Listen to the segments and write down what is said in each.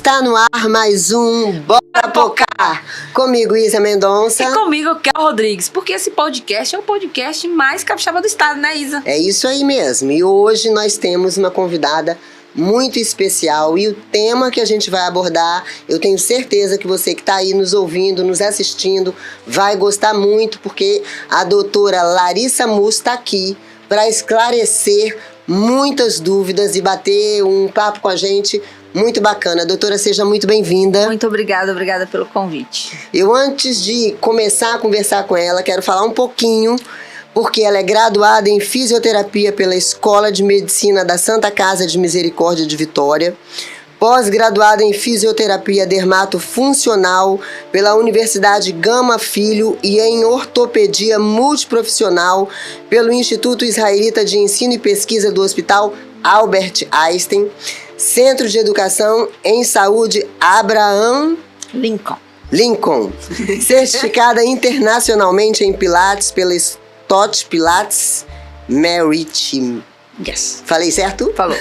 Está no ar mais um Bora Pocar! Comigo, Isa Mendonça. E comigo, Kel Rodrigues. Porque esse podcast é o podcast mais capixaba do estado, né, Isa? É isso aí mesmo. E hoje nós temos uma convidada muito especial. E o tema que a gente vai abordar, eu tenho certeza que você que está aí nos ouvindo, nos assistindo, vai gostar muito, porque a doutora Larissa Mus está aqui para esclarecer muitas dúvidas e bater um papo com a gente muito bacana. Doutora, seja muito bem-vinda. Muito obrigada pelo convite. Eu, antes de começar a conversar com ela, quero falar um pouquinho, porque ela é graduada em fisioterapia pela Escola de Medicina da Santa Casa de Misericórdia de Vitória, pós-graduada em fisioterapia dermatofuncional pela Universidade Gama Filho e em ortopedia multiprofissional pelo Instituto Israelita de Ensino e Pesquisa do Hospital Albert Einstein, Centro de Educação em Saúde Abraham Lincoln, certificada internacionalmente em Pilates pela Stott Pilates Maritime. Yes. Falei certo? Falou.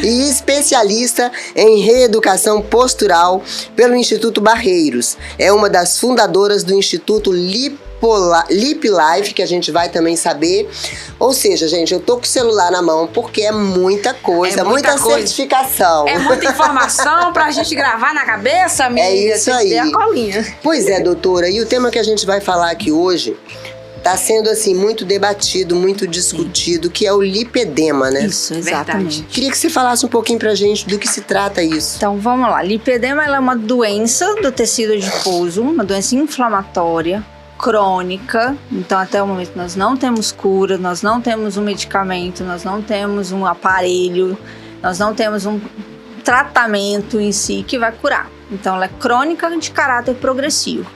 E especialista em reeducação postural pelo Instituto Barreiros. É uma das fundadoras do Instituto Lip Life, que a gente vai também saber. Ou seja, gente, eu tô com o celular na mão porque é muita coisa, muita certificação. É muita informação pra gente gravar na cabeça, amiga. É isso aí. A colinha. Pois é, doutora. E o tema que a gente vai falar aqui hoje está sendo, assim, muito debatido, muito discutido, que é o lipedema, né? Isso, exatamente. Queria que você falasse um pouquinho pra gente do que se trata isso. Então, vamos lá. Lipedema ela é uma doença do tecido adiposo, uma doença inflamatória, crônica. Então, até o momento, nós não temos cura, nós não temos um medicamento, nós não temos um aparelho, nós não temos um tratamento em si que vai curar. Então, ela é crônica de caráter progressivo.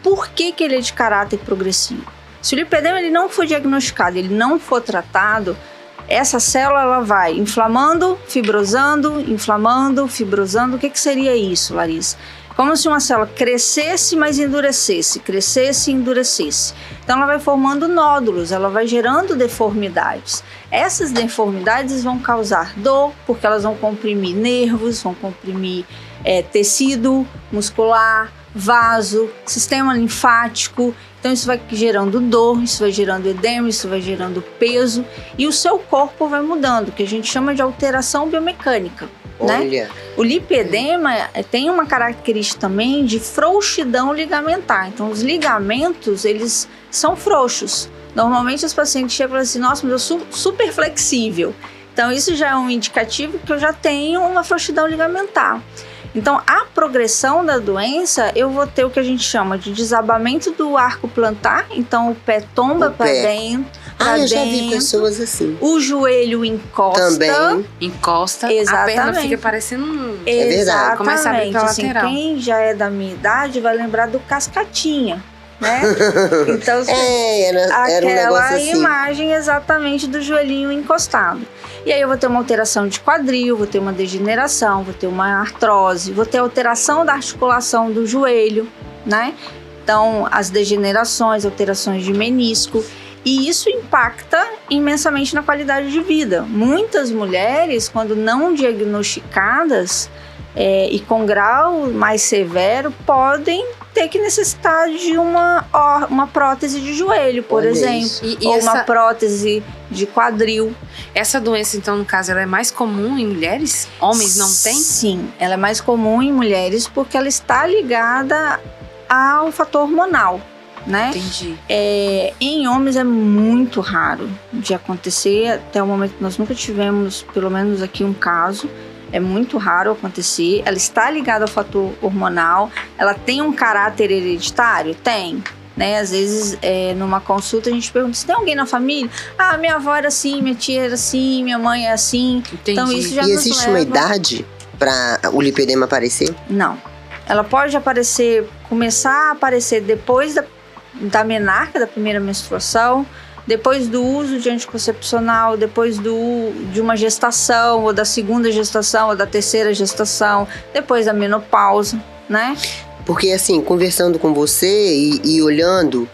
Por que ele é de caráter progressivo? Se o lipedema ele não for diagnosticado, ele não for tratado, essa célula ela vai inflamando, fibrosando, inflamando, fibrosando. O que seria isso, Larissa? Como se uma célula crescesse, mas endurecesse, crescesse e endurecesse. Então ela vai formando nódulos, ela vai gerando deformidades. Essas deformidades vão causar dor, porque elas vão comprimir nervos, vão comprimir tecido muscular, vaso, sistema linfático. Então isso vai gerando dor, isso vai gerando edema, isso vai gerando peso e o seu corpo vai mudando, que a gente chama de alteração biomecânica. Olha. Né? O lipedema tem uma característica também de frouxidão ligamentar. Então os ligamentos, eles são frouxos. Normalmente os pacientes chegam e falam assim, nossa, mas eu sou super flexível. Então isso já é um indicativo que eu já tenho uma frouxidão ligamentar. Então, a progressão da doença, eu vou ter o que a gente chama de desabamento do arco plantar. Então, o pé tomba para dentro. Eu já vi pessoas assim. O joelho encosta. Também. Encosta. Exatamente. A perna fica parecendo... É verdade. Começa a abrir pra lateral. Assim, quem já é da minha idade vai lembrar do Cascatinha, né? Então, era um negócio assim. Aquela imagem exatamente do joelhinho encostado. E aí eu vou ter uma alteração de quadril, vou ter uma degeneração, vou ter uma artrose, vou ter alteração da articulação do joelho, né? Então, as degenerações, alterações de menisco. E isso impacta imensamente na qualidade de vida. Muitas mulheres, quando não diagnosticadas e com grau mais severo, podem ter que necessitar de uma prótese de joelho, por exemplo. Ou uma prótese de quadril. Essa doença, então, no caso, ela é mais comum em mulheres? Homens não têm? Sim, ela é mais comum em mulheres porque ela está ligada ao fator hormonal, né? Entendi. Em homens é muito raro de acontecer. Até o momento nós nunca tivemos, pelo menos aqui, um caso. É muito raro acontecer. Ela está ligada ao fator hormonal. Ela tem um caráter hereditário? Tem. Né? Às vezes, numa consulta, a gente pergunta se tem alguém na família. Ah, minha avó era assim, minha tia era assim, minha mãe é assim. Entendi. Então, isso já E existe uma idade para o lipedema aparecer? Não. Ela pode começar a aparecer depois da menarca, da primeira menstruação, depois do uso de anticoncepcional, depois de uma gestação, ou da segunda gestação, ou da terceira gestação, depois da menopausa, né? Porque, assim, conversando com você e olhando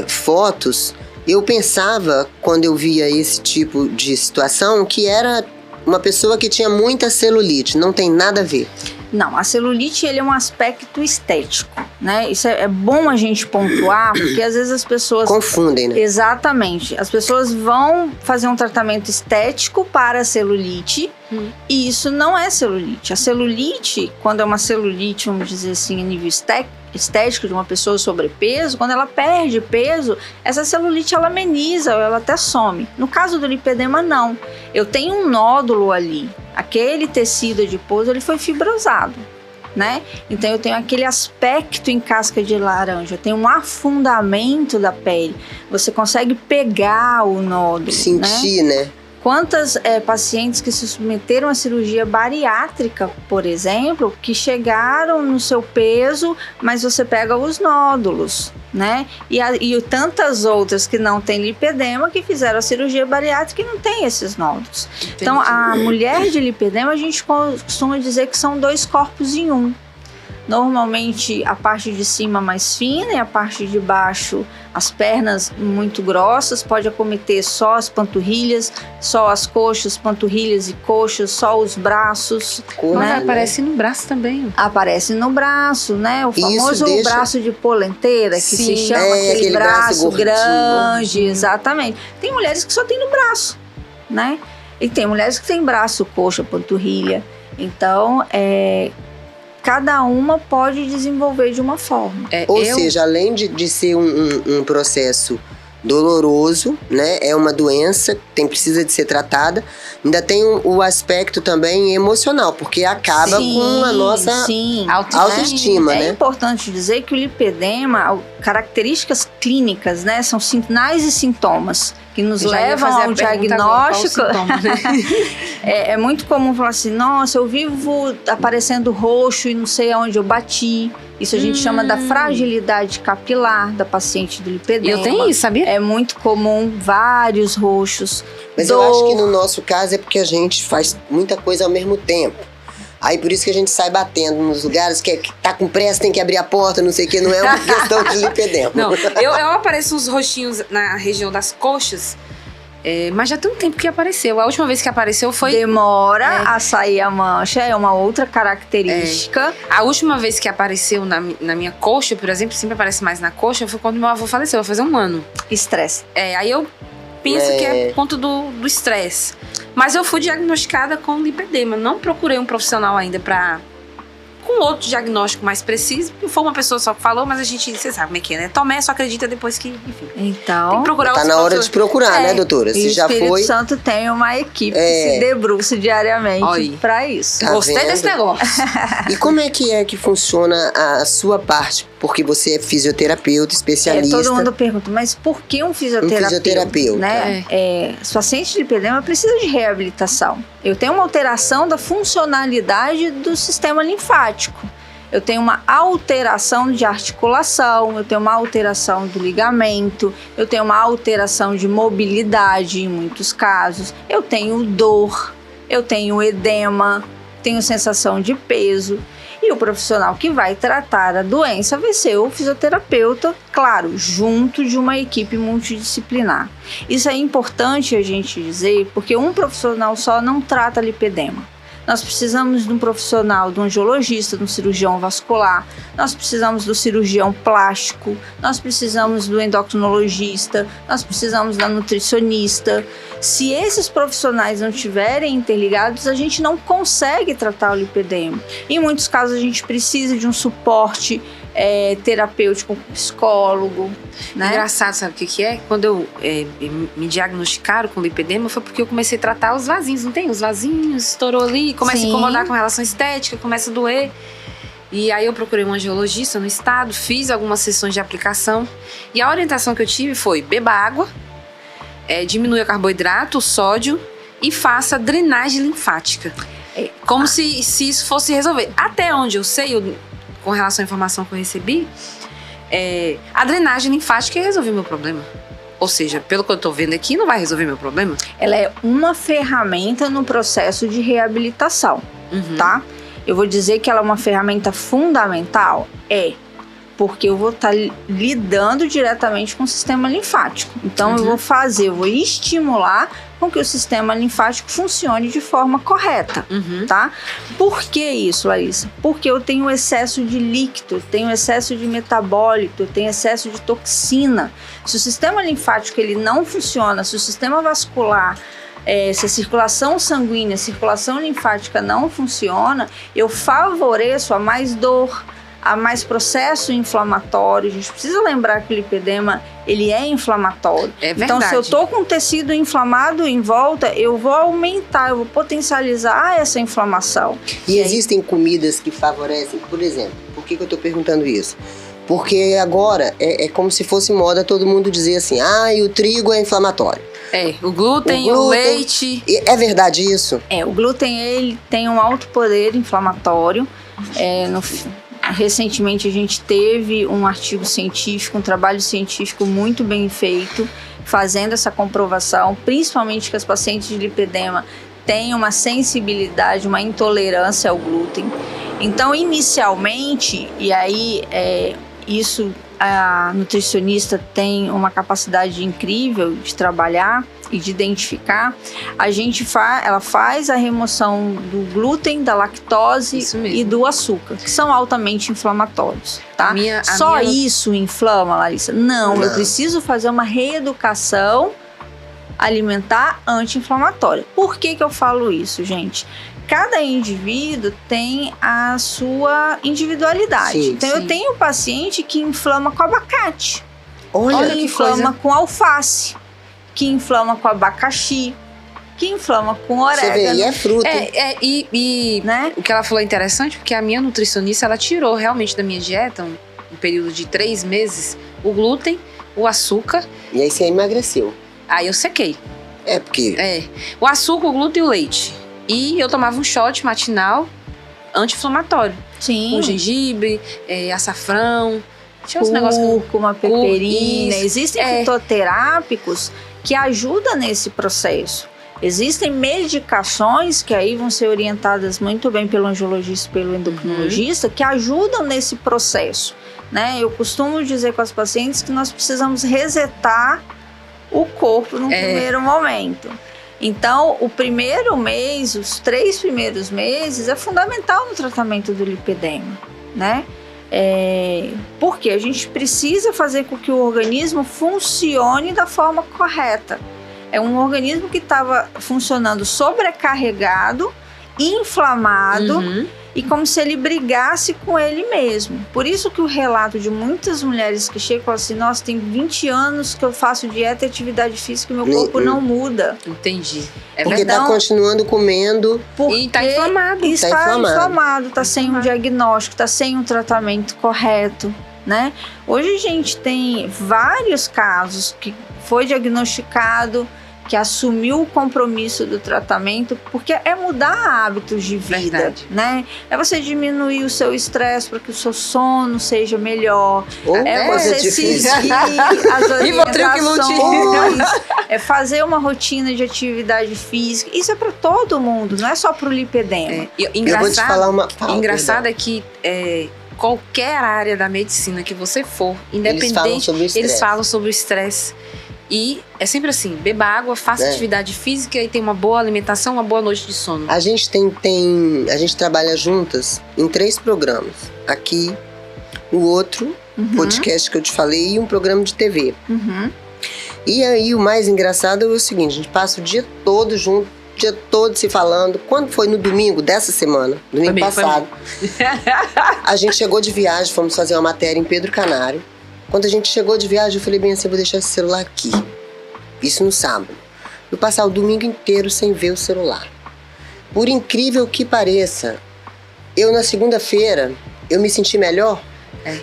fotos, eu pensava, quando eu via esse tipo de situação, que era uma pessoa que tinha muita celulite, não tem nada a ver. Não, a celulite ele é um aspecto estético, né? Isso é bom a gente pontuar, porque às vezes as pessoas... Confundem, né? Exatamente. As pessoas vão fazer um tratamento estético para a celulite e isso não é celulite. A celulite, quando é uma celulite, vamos dizer assim, a nível estético de uma pessoa sobrepeso, quando ela perde peso, essa celulite ela ameniza ou ela até some. No caso do lipedema, não. Eu tenho um nódulo ali. Aquele tecido adiposo, ele foi fibrosado, né? Então eu tenho aquele aspecto em casca de laranja, eu tenho um afundamento da pele. Você consegue pegar o nódulo, sentir, né? Quantas pacientes que se submeteram à cirurgia bariátrica, por exemplo, que chegaram no seu peso, mas você pega os nódulos, né? E tantas outras que não têm lipedema, que fizeram a cirurgia bariátrica e não tem esses nódulos. Entendi. Então, a mulher de lipedema, a gente costuma dizer que são 2 corpos em um. Normalmente a parte de cima mais fina e a parte de baixo, as pernas muito grossas, pode acometer só as panturrilhas, só as coxas, panturrilhas e coxas, só os braços. Mas aparece no braço também. Aparece no braço, né? O famoso braço de polenteira, que se chama aquele braço grande, exatamente. Tem mulheres que só tem no braço, né? E tem mulheres que tem braço, coxa, panturrilha. Então, cada uma pode desenvolver de uma forma. Ou seja, além de ser um processo doloroso, né? É uma doença que precisa de ser tratada. Ainda tem o aspecto também emocional, porque acaba com a nossa autoestima, né? É importante dizer que o lipedema, características clínicas, né? São sinais e sintomas que nos levam ao diagnóstico. É muito comum falar assim, nossa, eu vivo aparecendo roxo e não sei aonde eu bati. Isso a gente chama da fragilidade capilar da paciente do lipedema. Eu tenho isso, sabia? É muito comum, vários roxos. Mas eu acho que no nosso caso é porque a gente faz muita coisa ao mesmo tempo. Aí por isso que a gente sai batendo nos lugares que tá com pressa, tem que abrir a porta, não sei o que, não é uma questão de lipedema. Não, eu apareço uns roxinhos na região das coxas, mas já tem um tempo que apareceu. A última vez que apareceu foi... Demora a sair a mancha, é uma outra característica. A última vez que apareceu na minha coxa, por exemplo, sempre aparece mais na coxa, foi quando meu avô faleceu, vai fazer 1 ano. Estresse. Aí eu penso que é por conta do estresse. Mas eu fui diagnosticada com lipedema. Não procurei um profissional ainda com outro diagnóstico mais preciso. Foi uma pessoa só que falou, mas você sabe como é que é, né? Tomé só acredita depois que, enfim. Então, tem que procurar tá na hora de procurar, né, doutora? Se já foi... O Espírito Santo tem uma equipe que se debruça diariamente para isso. Tá Gostei desse negócio. E como é que funciona a sua parte? Porque você é fisioterapeuta, especialista. Todo mundo pergunta, mas por que um fisioterapeuta? Né? Os pacientes de lipedema precisam de reabilitação. Eu tenho uma alteração da funcionalidade do sistema linfático. Eu tenho uma alteração de articulação, eu tenho uma alteração do ligamento, eu tenho uma alteração de mobilidade em muitos casos, eu tenho dor, eu tenho edema, tenho sensação de peso. E o profissional que vai tratar a doença vai ser o fisioterapeuta, claro, junto de uma equipe multidisciplinar. Isso é importante a gente dizer, porque um profissional só não trata lipedema. Nós precisamos de um profissional, de um angiologista, de um cirurgião vascular, nós precisamos do cirurgião plástico, nós precisamos do endocrinologista, nós precisamos da nutricionista. Se esses profissionais não estiverem interligados, a gente não consegue tratar o lipedema. Em muitos casos, a gente precisa de um suporte terapêutico, psicólogo, né? Engraçado, sabe o que é? Quando me diagnosticaram com lipedema, foi porque eu comecei a tratar os vasinhos, não tem? Os vasinhos, estourou ali, começa a incomodar com relação estética, começa a doer. E aí eu procurei um angiologista no estado, fiz algumas sessões de aplicação, e a orientação que eu tive foi: beba água, diminua o carboidrato, o sódio, e faça drenagem linfática. Como se isso fosse resolver. Até onde eu sei, com relação à informação que eu recebi, a drenagem linfática ia resolver meu problema. Ou seja, pelo que eu tô vendo aqui, não vai resolver meu problema. Ela é uma ferramenta no processo de reabilitação, tá? Eu vou dizer que ela é uma ferramenta fundamental? Porque eu vou estar lidando diretamente com o sistema linfático. Então eu vou estimular com que o sistema linfático funcione de forma correta, tá? Por que isso, Larissa? Porque eu tenho excesso de líquido, tenho excesso de metabólito, tenho excesso de toxina. Se o sistema linfático ele não funciona, se o sistema vascular, se a circulação sanguínea, a circulação linfática não funciona, eu favoreço a mais dor, a mais processo inflamatório. A gente precisa lembrar que o lipedema, ele é inflamatório. É verdade. Então, se eu tô com tecido inflamado em volta, eu vou aumentar, eu vou potencializar essa inflamação. E existem comidas que favorecem, por exemplo, por que eu tô perguntando isso? Porque agora é como se fosse moda todo mundo dizer assim, o trigo é inflamatório. O glúten, o leite. É verdade isso? O glúten, ele tem um alto poder inflamatório. Recentemente a gente teve um artigo científico, um trabalho científico muito bem feito, fazendo essa comprovação, principalmente que as pacientes de lipedema têm uma sensibilidade, uma intolerância ao glúten. Então, inicialmente, e aí isso a nutricionista tem uma capacidade incrível de trabalhar e de identificar, ela faz a remoção do glúten, da lactose e do açúcar, que são altamente inflamatórios, tá? Isso inflama, Larissa? Não, eu preciso fazer uma reeducação alimentar anti-inflamatória. Por que eu falo isso, gente? Cada indivíduo tem a sua individualidade. Então, eu tenho um paciente que inflama com abacate. Olha que inflama com alface, que inflama com abacaxi, que inflama com orégano. Você vê, e é fruta. Né? O que ela falou é interessante, porque a minha nutricionista, ela tirou realmente da minha dieta, um período de 3 meses, o glúten, o açúcar. E aí você emagreceu. Aí eu sequei. O açúcar, o glúten e o leite. E eu tomava um shot matinal anti-inflamatório. Sim. Com gengibre, açafrão. Cúrcuma, peperina. Existem fitoterápicos que ajudam nesse processo. Existem medicações que aí vão ser orientadas muito bem pelo angiologista e pelo endocrinologista, que ajudam nesse processo, né? Eu costumo dizer com as pacientes que nós precisamos resetar o corpo no primeiro momento. Então, o primeiro mês, os 3 primeiros meses, é fundamental no tratamento do lipedema, né? Porque a gente precisa fazer com que o organismo funcione da forma correta. É um organismo que estava funcionando sobrecarregado, inflamado, e como se ele brigasse com ele mesmo. Por isso que o relato de muitas mulheres que chegam e falam assim, nossa, tem 20 anos que eu faço dieta e atividade física e meu corpo não muda. Entendi. Porque tá continuando comendo. E tá inflamado. Está inflamado, tá sem um diagnóstico, tá sem um tratamento correto, né? Hoje a gente tem vários casos que foi diagnosticado, que assumiu o compromisso do tratamento, porque é mudar hábitos de vida, né? É você diminuir o seu estresse para que o seu sono seja melhor. Você seguir as orientações, é fazer uma rotina de atividade física. Isso é para todo mundo, não é só para o lipedema. Eu vou te falar uma... Engraçado é que qualquer área da medicina que você for, independente, eles falam sobre o estresse. E é sempre assim, beba água, faça atividade física e tenha uma boa alimentação, uma boa noite de sono. A gente a gente trabalha juntas em 3 programas. Aqui, o outro podcast que eu te falei e um programa de TV. E aí o mais engraçado é o seguinte, a gente passa o dia todo junto, o dia todo se falando. Quando foi no domingo dessa semana, domingo passado, a gente chegou de viagem, fomos fazer uma matéria em Pedro Canário. Quando a gente chegou de viagem, eu falei bem assim, vou deixar esse celular aqui. Isso no sábado. Eu passar o domingo inteiro sem ver o celular. Por incrível que pareça, eu na segunda-feira, eu me senti melhor.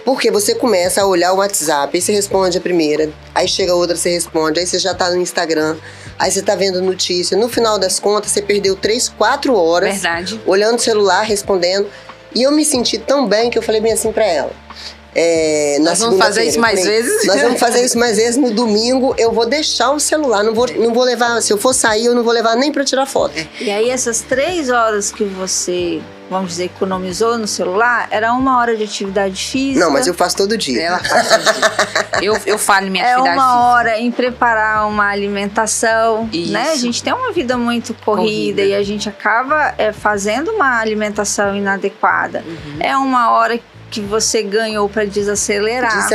Porque você começa a olhar o WhatsApp, aí você responde a primeira, aí chega a outra, você responde, aí você já tá no Instagram, aí você tá vendo notícia. No final das contas, você perdeu 3, 4 horas olhando o celular, respondendo. E eu me senti tão bem que eu falei bem assim pra ela. Nós vamos fazer isso mais vezes? Nós vamos fazer isso mais vezes. No domingo eu vou deixar o celular, não vou levar, se eu for sair eu não vou levar nem para tirar foto. E aí essas 3 horas que você, vamos dizer, economizou no celular, era 1 hora de atividade física. Não, mas eu faço todo dia. Ela faz todo dia. Eu falho minha atividade física. É 1 física. hora em preparar uma alimentação, Isso. né? A gente tem uma vida muito corrida. E a gente acaba fazendo uma alimentação inadequada. É 1 hora que você ganhou para desacelerar.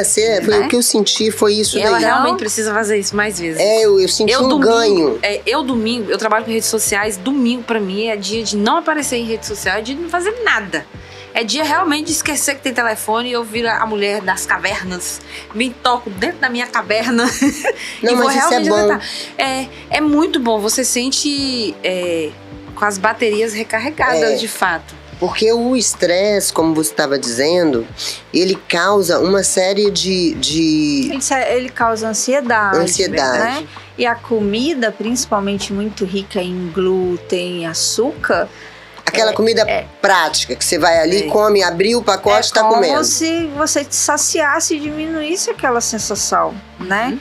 Foi o que eu senti, foi isso daí. Ela realmente precisa fazer isso mais vezes. Eu senti ganho. Domingo, eu trabalho com redes sociais, domingo pra mim é dia de não aparecer em rede social, é dia de não fazer nada. É dia realmente de esquecer que tem telefone e eu viro a mulher das cavernas, me toco dentro da minha caverna. Não, mas isso é bom. É muito bom, você sente com as baterias recarregadas de fato. Porque o estresse, como você estava dizendo, ele causa uma série de... Ele causa ansiedade. Né? E a comida, principalmente muito rica em glúten, açúcar... Aquela comida prática, que você vai ali, come, abriu o pacote e está comendo. É como se você te saciasse e diminuísse aquela sensação, né?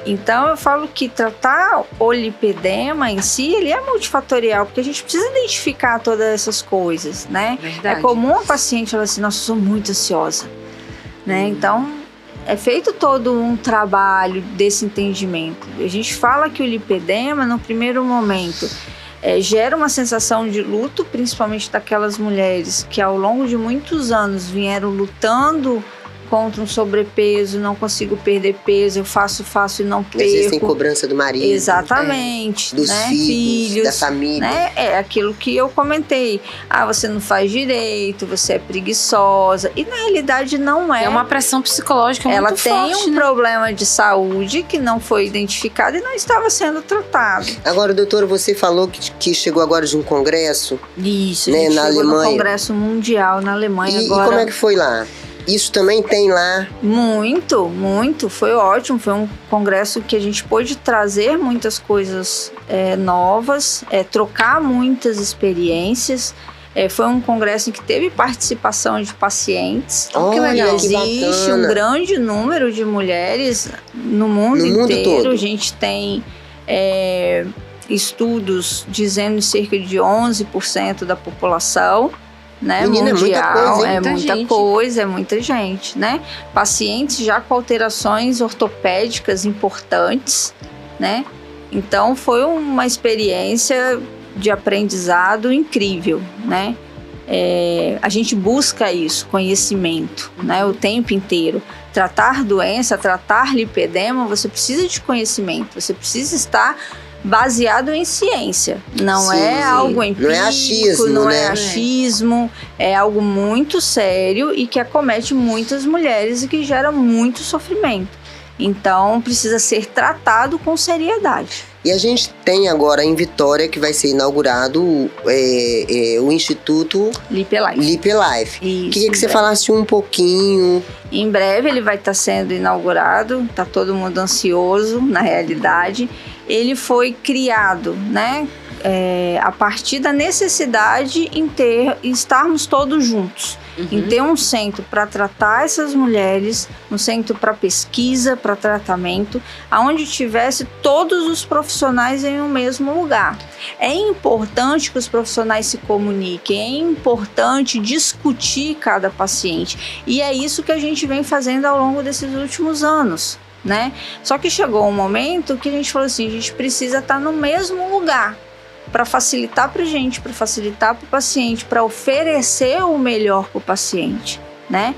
Então eu falo que tratar o lipedema em si, ele é multifatorial, porque a gente precisa identificar todas essas coisas, né? Verdade. É comum a paciente falar assim, nossa, eu sou muito ansiosa, né? Então é feito todo um trabalho desse entendimento. A gente fala que o lipedema, no primeiro momento, gera uma sensação de luto, principalmente daquelas mulheres que ao longo de muitos anos vieram lutando contra um sobrepeso, não consigo perder peso, eu faço e não perco. Existem cobrança do marido. Exatamente. Dos filhos, da família. Né? É aquilo que eu comentei. Você não faz direito, você é preguiçosa. E na realidade não é. É uma pressão psicológica muito forte. Ela tem um problema de saúde que não foi identificado e não estava sendo tratado. Agora, doutora, você falou que chegou agora de um congresso. Isso, né, na Alemanha. No Congresso Mundial na Alemanha agora. E como é que foi lá? Isso também tem lá? Muito, muito. Foi ótimo. Foi um congresso que a gente pôde trazer muitas coisas novas, trocar muitas experiências. Foi um congresso em que teve participação de pacientes. Que legal. Existe um grande número de mulheres no mundo inteiro. A gente tem estudos dizendo cerca de 11% da população. Né, Menina, mundial, é muita coisa, é muita gente, né? Pacientes já com alterações ortopédicas importantes, né? Então foi uma experiência de aprendizado incrível, né? A gente busca isso, conhecimento, né? O tempo inteiro. Tratar doença, tratar lipedema, você precisa de conhecimento, você precisa estar baseado em ciência, não é algo empírico, não é achismo, não é achismo, é algo muito sério e que acomete muitas mulheres e que gera muito sofrimento. Então precisa ser tratado com seriedade. E a gente tem agora em Vitória que vai ser inaugurado o Instituto Lipelife. Queria que você falasse um pouquinho. Em breve ele vai estar sendo inaugurado, está todo mundo ansioso na realidade. Ele foi criado, né, a partir da necessidade em estarmos todos juntos, em ter um centro para tratar essas mulheres, um centro para pesquisa, para tratamento, onde tivesse todos os profissionais em um mesmo lugar. É importante que os profissionais se comuniquem, é importante discutir cada paciente, e é isso que a gente vem fazendo ao longo desses últimos anos. Né? Só que chegou um momento que a gente falou assim, a gente precisa estar no mesmo lugar para facilitar para a gente, para facilitar para o paciente, para oferecer o melhor para o paciente, né?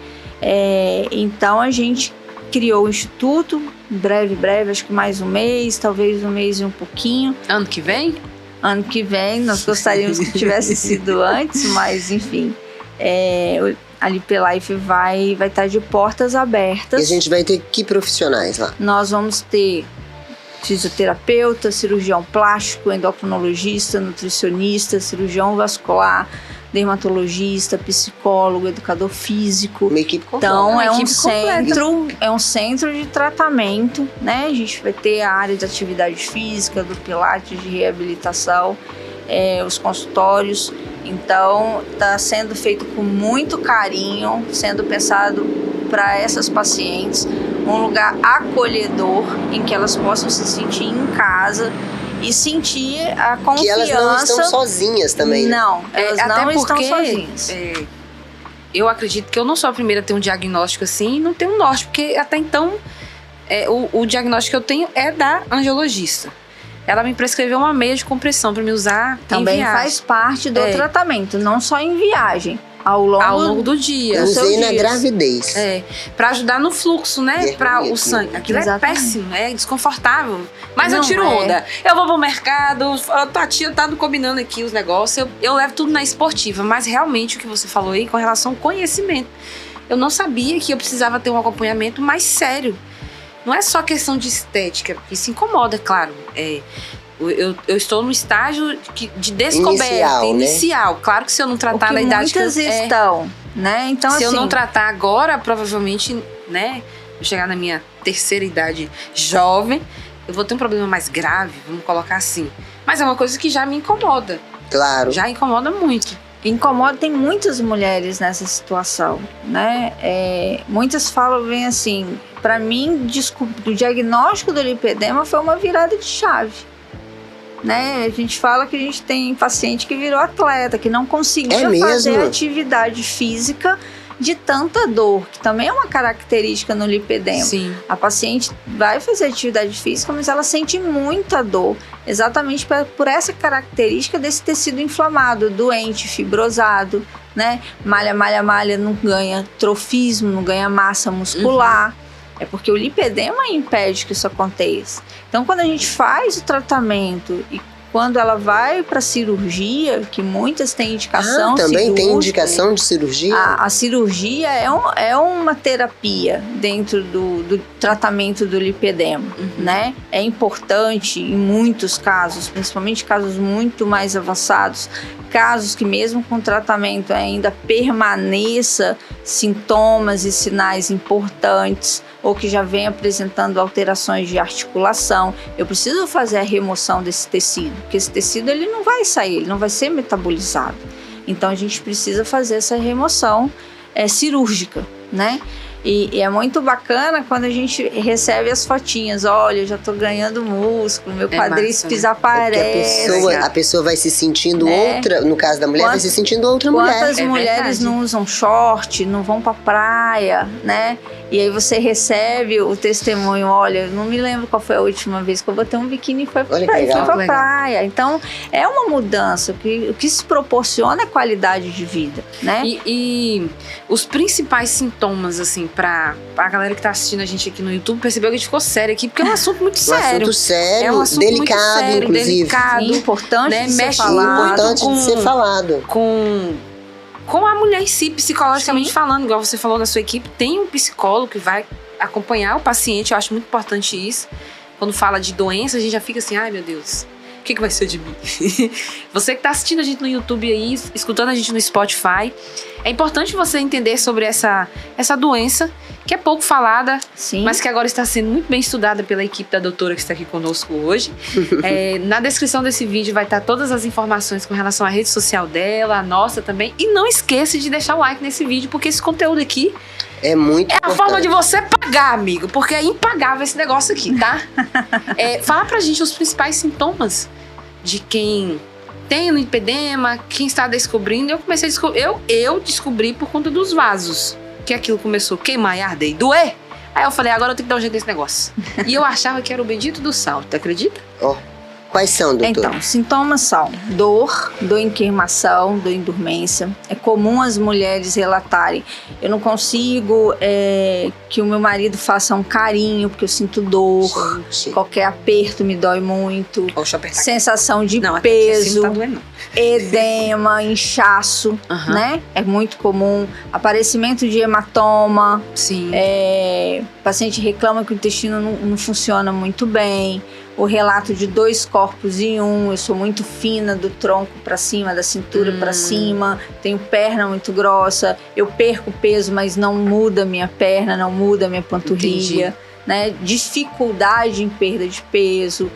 Então a gente criou o instituto, breve, acho que mais um mês, talvez um mês e um pouquinho. Ano que vem? Ano que vem, nós gostaríamos que tivesse sido antes, mas enfim, a Lipelife vai estar de portas abertas. E a gente vai ter que profissionais lá? Nós vamos ter fisioterapeuta, cirurgião plástico, endocrinologista, nutricionista, cirurgião vascular, dermatologista, psicólogo, educador físico. Uma equipe completa. Então é um centro de tratamento, né? A gente vai ter a área de atividade física, do pilates, de reabilitação, os consultórios. Então está sendo feito com muito carinho, sendo pensado para essas pacientes um lugar acolhedor em que elas possam se sentir em casa e sentir a confiança. Que elas não estão sozinhas também. Não, elas não estão sozinhas. Eu acredito que eu não sou a primeira a ter um diagnóstico assim e não tenho um norte, porque até então o diagnóstico que eu tenho é da angiologista. Ela me prescreveu uma meia de compressão para me usar também em viagem. Faz parte do tratamento, não só em viagem. Ao longo do dia. Eu usei na gravidez. Pra ajudar no fluxo, né? Pra o sangue. Aquilo é péssimo, é desconfortável. Mas não, eu tiro onda. Eu vou pro mercado, a tia tá combinando aqui os negócios. Eu levo tudo na esportiva. Mas realmente o que você falou aí com relação ao conhecimento. Eu não sabia que eu precisava ter um acompanhamento mais sério. Não é só questão de estética. Isso incomoda, claro. Eu estou no estágio de descoberta inicial. Né? Claro que se eu não tratar na idade que muitas estão, né? Então, se eu não tratar agora, provavelmente, né? Vou chegar na minha terceira idade jovem, eu vou ter um problema mais grave, vamos colocar assim. Mas é uma coisa que já me incomoda. Claro. Já incomoda muito. Incomoda, tem muitas mulheres nessa situação, né? Muitas falam bem assim, para mim, o diagnóstico do lipedema foi uma virada de chave. Né? A gente fala que a gente tem paciente que virou atleta, que não conseguia fazer atividade física de tanta dor, que também é uma característica no lipedema. Sim. A paciente vai fazer atividade física, mas ela sente muita dor, exatamente por essa característica desse tecido inflamado, doente, fibrosado, né? Malha, não ganha trofismo, não ganha massa muscular. É porque o lipedema impede que isso aconteça. Então, quando a gente faz o tratamento e quando ela vai para cirurgia, que muitas têm indicação também tem indicação de cirurgia? A cirurgia é uma terapia dentro do tratamento do lipedema, né? É importante em muitos casos, principalmente casos muito mais avançados, casos que mesmo com tratamento ainda permaneça sintomas e sinais importantes, ou que já vem apresentando alterações de articulação, eu preciso fazer a remoção desse tecido, porque esse tecido ele não vai sair, ele não vai ser metabolizado. Então a gente precisa fazer essa remoção cirúrgica, né? E é muito bacana quando a gente recebe as fotinhas. Olha, eu já tô ganhando músculo, meu quadríceps aparece. A pessoa vai se sentindo outra, no caso da mulher, vai se sentindo outra mulher. Quantas mulheres não usam short, não vão pra praia, né? E aí você recebe o testemunho, olha, não me lembro qual foi a última vez que eu botei um biquíni e fui pra praia. Então, é uma mudança. O que se proporciona é qualidade de vida, né? E os principais sintomas, assim, pra galera que tá assistindo a gente aqui no YouTube, percebeu que a gente ficou sério aqui, porque é um assunto muito sério. Assunto sério, é um assunto delicado, muito sério, inclusive. Delicado, importante, né? de ser falado. Com a mulher em si, psicologicamente falando, igual você falou na sua equipe, tem um psicólogo que vai acompanhar o paciente. Eu acho muito importante isso. Quando fala de doença, a gente já fica assim, ai meu Deus, o que vai ser de mim? Você que tá assistindo a gente no YouTube aí, escutando a gente no Spotify, é importante você entender sobre essa doença, que é pouco falada, mas que agora está sendo muito bem estudada pela equipe da doutora que está aqui conosco hoje. Na descrição desse vídeo vai estar todas as informações com relação à rede social dela, a nossa também. E não esqueça de deixar o like nesse vídeo, porque esse conteúdo aqui é muito importante. A forma de você pagar, amigo, porque é impagável esse negócio aqui, tá? Fala pra gente os principais sintomas de quem tem lipedema, quem está descobrindo. Eu comecei a descobrir, eu descobri por conta dos vasos, que aquilo começou a queimar e arder e doer. Aí eu falei, agora eu tenho que dar um jeito nesse negócio. E eu achava que era o bendito do sal, tu acredita? Quais são, doutor? Então, sintomas são dor em queimação, dor em dormência. É comum as mulheres relatarem, eu não consigo que o meu marido faça um carinho, porque eu sinto dor. Gente. Qualquer aperto me dói muito. Sensação de peso, não tá doendo, não. Edema, inchaço, né? É muito comum. Aparecimento de hematoma. Sim. O paciente reclama que o intestino não funciona muito bem. O relato de 2 corpos em um, eu sou muito fina do tronco para cima, da cintura para cima, tenho perna muito grossa, eu perco peso, mas não muda minha perna, não muda minha panturrilha, né? Dificuldade em perda de peso,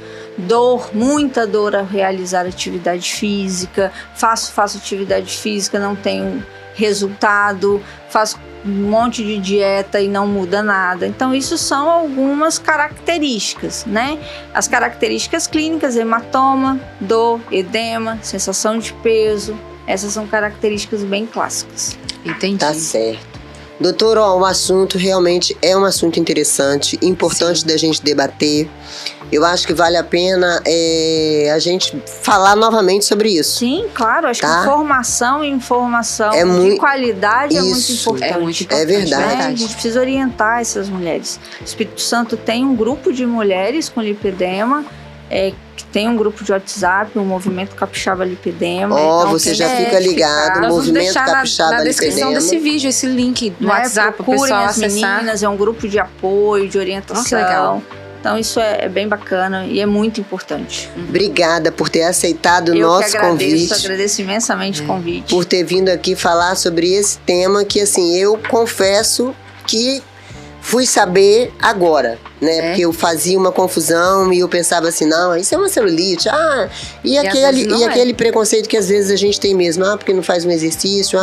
muita dor ao realizar atividade física, faço atividade física, não tenho resultado, faço monte de dieta e não muda nada. Então, isso são algumas características, né? As características clínicas, hematoma, dor, edema, sensação de peso, essas são características bem clássicas. Entendi. Tá certo. Doutor, ó, o assunto realmente é um assunto interessante, importante da gente debater. Eu acho que vale a pena a gente falar novamente sobre isso. Sim, claro. Acho que informação é de qualidade é muito importante. É muito importante. É verdade. Né? A gente precisa orientar essas mulheres. O Espírito Santo tem um grupo de mulheres com lipedema, que tem um grupo de WhatsApp, o Movimento Capixaba Lipedema. Ó, então, você já fica ligado, o Movimento Capixaba na descrição Lipedema. desse vídeo, esse link do WhatsApp para o procurem pessoal as acessar. meninas, é um grupo de apoio, de orientação. Que legal. Então isso é bem bacana e é muito importante. Obrigada por ter aceitado o Eu nosso que agradeço, convite. agradeço imensamente o convite. Por ter vindo aqui falar sobre esse tema que, assim, eu confesso que fui saber agora, né? Porque eu fazia uma confusão e eu pensava assim, não, isso é uma celulite. E aquele preconceito que às vezes a gente tem mesmo. Porque não faz um exercício,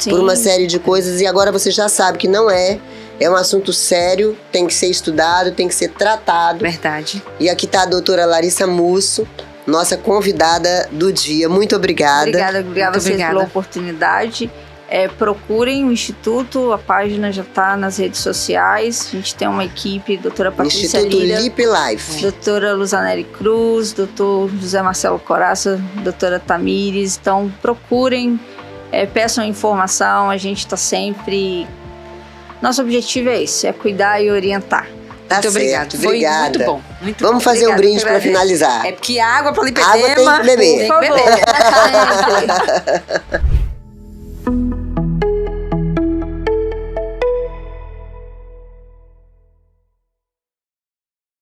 por uma série de coisas. E agora você já sabe que não é. É um assunto sério, tem que ser estudado, tem que ser tratado. Verdade. E aqui está a doutora Larissa Musso, nossa convidada do dia. Muito obrigada. Obrigada a vocês pela oportunidade. Procurem o Instituto, a página já está nas redes sociais. A gente tem uma equipe, doutora Patrícia Instituto Lira, Lip Life. doutora Luzaneri Cruz, doutor José Marcelo Coraça, doutora Tamires. Então procurem, peçam informação, a gente está sempre... Nosso objetivo é esse, é cuidar e orientar. Tá muito obrigado. Certo, Foi obrigada. muito bom. Muito Vamos bom. fazer um brinde para finalizar. É porque a água para lipedema... Água tem que beber. Por favor.